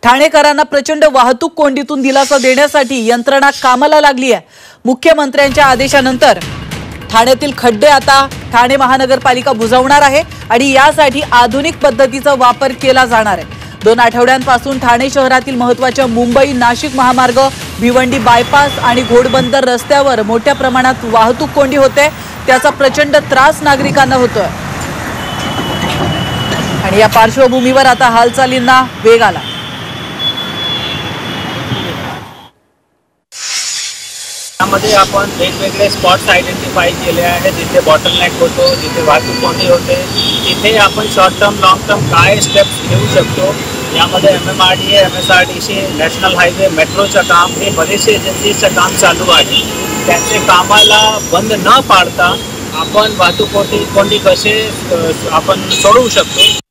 ठाणेकरांना प्रचंड वाहतूक कोंडीतून दिलासा देण्यासाठी यंत्रणा कामाला लागली आहे। मुख्यमंत्र्यांच्या आदेशानंतर ठाण्यातील खड्डे आता ठाणे महानगरपालिका बुजवणार आहे आणि यासाठी आधुनिक पद्धतीचा वापर केला जाणार आहे। 2 आठवड्यांपासून ठाणे शहरातील महत्त्वाच्या मुंबई नाशिक महामार्ग, भिवंडी बायपास आणि घोडबंदर रस्त्यावर मोठ्या प्रमाणात वाहतूक कोंडी होते। त्याचा प्रचंड त्रास नागरिकांना होतोय आणि या पार्श्वभूमीवर आता हालचालींना वेग आला। यामध्ये आपण वेगवेगळे स्पॉट्स आयडेंटिफाय केले आहेत जिथे बॉटलनेक होतो, जिथे वाहतूक कोंडी होते, तिथे आपण शॉर्ट टर्म लॉन्ग टर्म काय स्टेप्स घेऊ शकतो। यामध्ये MMRDA, MSRDC, नॅशनल हायवे, मेट्रोचं काम, हे बरेचसे एजन्सीचं काम चालू आहे। त्यांचे कामाला बंद न पाडता आपण वाहतूक कोंडी कसे आपण सोडवू शकतो